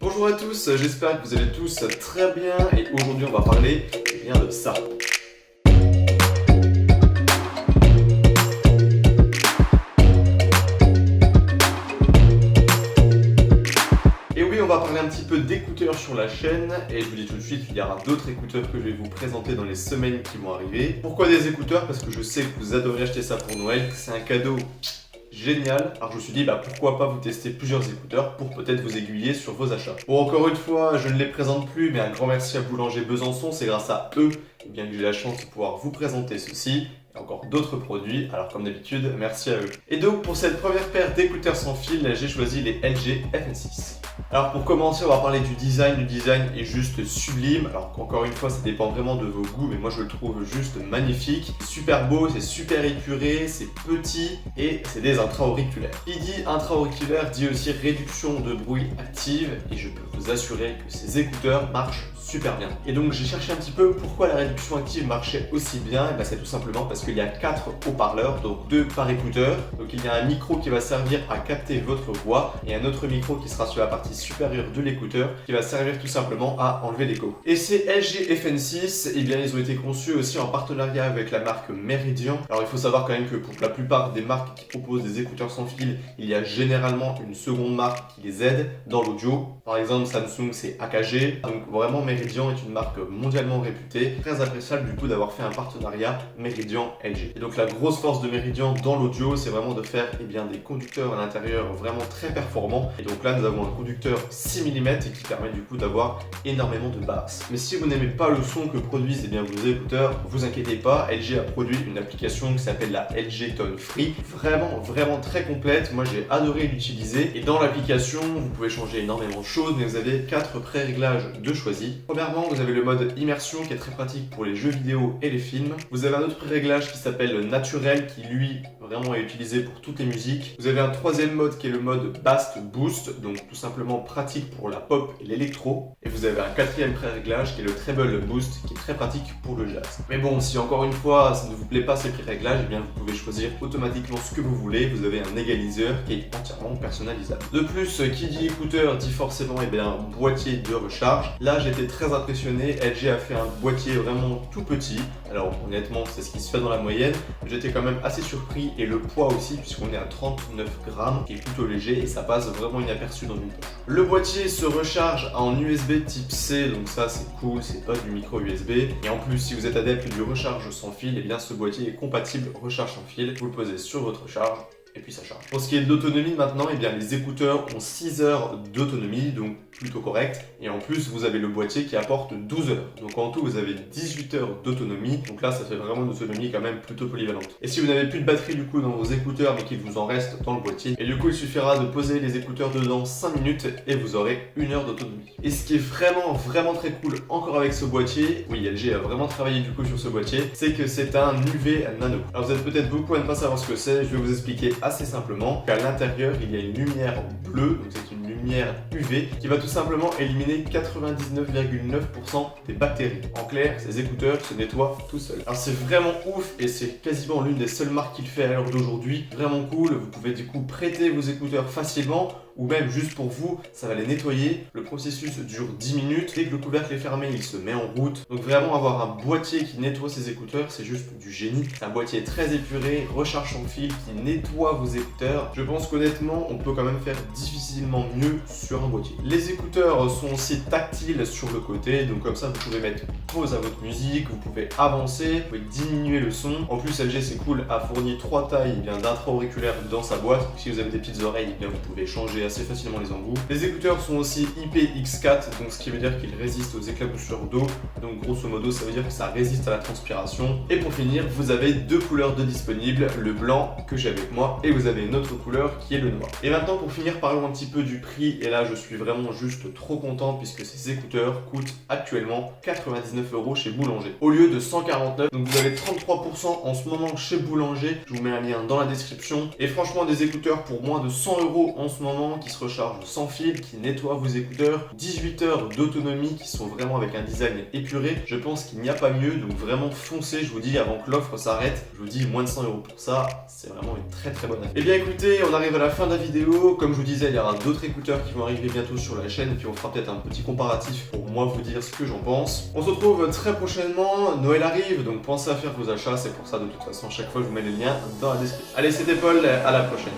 Bonjour à tous, j'espère que vous allez tous très bien et aujourd'hui on va parler bien de ça. Et oui, on va parler un petit peu d'écouteurs sur la chaîne et je vous dis tout de suite, il y aura d'autres écouteurs que je vais vous présenter dans les semaines qui vont arriver. Pourquoi des écouteurs? Parce que je sais que vous adorez acheter ça pour Noël, c'est un cadeau génial. Alors je me suis dit pourquoi pas vous tester plusieurs écouteurs pour peut-être vous aiguiller sur vos achats. Bon, encore une fois, je ne les présente plus, mais un grand merci à Boulanger Besançon, c'est grâce à eux que j'ai la chance de pouvoir vous présenter ceci et encore d'autres produits. Alors comme d'habitude, merci à eux. Et donc pour cette première paire d'écouteurs sans fil, j'ai choisi les LG FN6. Alors pour commencer, on va parler du design. Le design est juste sublime. Alors qu'encore une fois, ça dépend vraiment de vos goûts, mais moi je le trouve juste magnifique. C'est super beau, c'est super épuré, c'est petit et c'est des intra-auriculaires. Qui dit intra-auriculaire dit aussi réduction de bruit active et je peux vous assurer que ces écouteurs marchent super bien. Et donc j'ai cherché un petit peu pourquoi la réduction active marchait aussi bien. Et c'est tout simplement parce qu'il y a 4 haut-parleurs, donc 2 par écouteur. Donc il y a un micro qui va servir à capter votre voix et un autre micro qui sera sur la partie supérieure de l'écouteur qui va servir tout simplement à enlever l'écho. Et ces LG FN6, ils ont été conçus aussi en partenariat avec la marque Meridian. Alors il faut savoir quand même que pour la plupart des marques qui proposent des écouteurs sans fil, il y a généralement une seconde marque qui les aide dans l'audio. Par exemple Samsung c'est AKG, donc vraiment Meridian est une marque mondialement réputée, très appréciable du coup d'avoir fait un partenariat Meridian-LG. Et donc la grosse force de Meridian dans l'audio, c'est vraiment de faire des conducteurs à l'intérieur vraiment très performants. Et donc là nous avons un conducteur 6 mm et qui permet du coup d'avoir énormément de basses. Mais si vous n'aimez pas le son que produisent vos écouteurs, vous inquiétez pas, LG a produit une application qui s'appelle la LG Tone Free, vraiment très complète. Moi j'ai adoré l'utiliser et dans l'application vous pouvez changer énormément de choses, mais vous avez 4 pré-réglages de choisis. Premièrement, vous avez le mode immersion qui est très pratique pour les jeux vidéo et les films. Vous avez un autre pré-réglage qui s'appelle naturel qui lui vraiment est utilisé pour toutes les musiques. Vous avez un troisième mode qui est le mode Bass Boost, donc tout simplement pratique pour la pop et l'électro. Et vous avez un quatrième pré-réglage qui est le Treble Boost qui est très pratique pour le jazz. Mais bon, si encore une fois ça ne vous plaît pas ces pré-réglages, vous pouvez choisir automatiquement ce que vous voulez. Vous avez un égaliseur qui est entièrement personnalisable. De plus, qui dit écouteur dit forcément boîtier de recharge. Là j'étais très impressionné, LG a fait un boîtier vraiment tout petit. Alors honnêtement c'est ce qui se fait dans la moyenne. J'étais quand même assez surpris et le poids aussi puisqu'on est à 39 grammes qui est plutôt léger et ça passe vraiment inaperçu dans une poche. Le boîtier se recharge en USB type C, donc ça c'est cool, c'est pas du micro USB. Et en plus si vous êtes adepte du recharge sans fil, ce boîtier est compatible recharge sans fil. Vous le posez sur votre charge et puis ça charge. Pour ce qui est de l'autonomie maintenant, les écouteurs ont 6 heures d'autonomie, donc plutôt correct. Et en plus, vous avez le boîtier qui apporte 12 heures. Donc en tout, vous avez 18 heures d'autonomie. Donc là, ça fait vraiment une autonomie quand même plutôt polyvalente. Et si vous n'avez plus de batterie du coup dans vos écouteurs, mais qu'il vous en reste dans le boîtier, et du coup, il suffira de poser les écouteurs dedans 5 minutes et vous aurez 1 heure d'autonomie. Et ce qui est vraiment très cool encore avec ce boîtier, oui, LG a vraiment travaillé du coup sur ce boîtier, c'est que c'est un UV nano. Alors vous êtes peut-être beaucoup à ne pas savoir ce que c'est, je vais vous expliquer assez simplement qu'à l'intérieur il y a une lumière bleue, donc c'est une lumière UV qui va tout simplement éliminer 99,9% des bactéries. En clair, ces écouteurs se nettoient tout seuls. Alors c'est vraiment ouf et c'est quasiment l'une des seules marques qui le fait à l'heure d'aujourd'hui. Vraiment cool, vous pouvez du coup prêter vos écouteurs facilement ou même juste pour vous, ça va les nettoyer. Le processus dure 10 minutes. Dès que le couvercle est fermé, il se met en route. Donc vraiment avoir un boîtier qui nettoie ses écouteurs, c'est juste du génie. C'est un boîtier très épuré, recharge sans fil, qui nettoie vos écouteurs. Je pense qu'honnêtement, on peut quand même faire difficilement mieux sur un boîtier. Les écouteurs sont aussi tactiles sur le côté, donc comme ça vous pouvez mettre pause à votre musique, vous pouvez avancer, vous pouvez diminuer le son. En plus LG c'est cool, a fourni 3 tailles d'intra-auriculaires dans sa boîte. Si vous avez des petites oreilles, vous pouvez changer assez facilement les embouts. Les écouteurs sont aussi IPX4, donc ce qui veut dire qu'ils résistent aux éclaboussures d'eau. Donc grosso modo ça veut dire que ça résiste à la transpiration. Et pour finir, vous avez 2 couleurs de disponibles, le blanc que j'ai avec moi et vous avez une autre couleur qui est le noir. Et maintenant pour finir, parlons un petit peu du prix. Et là je suis vraiment juste trop content puisque ces écouteurs coûtent actuellement 99 € chez Boulanger au lieu de 149. Donc vous avez 33% en ce moment chez Boulanger. Je vous mets un lien dans la description. Et franchement des écouteurs pour moins de 100 € en ce moment, facilement, qui se rechargent sans fil, qui nettoient vos écouteurs, 18 heures d'autonomie qui sont vraiment avec un design épuré. Je pense qu'il n'y a pas mieux, donc vraiment foncez, je vous dis, avant que l'offre s'arrête. Je vous dis, moins de 100 € pour ça, c'est vraiment une très très bonne affaire. Et bien écoutez, on arrive à la fin de la vidéo. Comme je vous disais, il y aura d'autres écouteurs qui vont arriver bientôt sur la chaîne, et puis on fera peut-être un petit comparatif pour moi vous dire ce que j'en pense. On se retrouve très prochainement, Noël arrive, donc pensez à faire vos achats, c'est pour ça de toute façon, à chaque fois je vous mets les liens dans la description. Allez, c'était Paul, à la prochaine.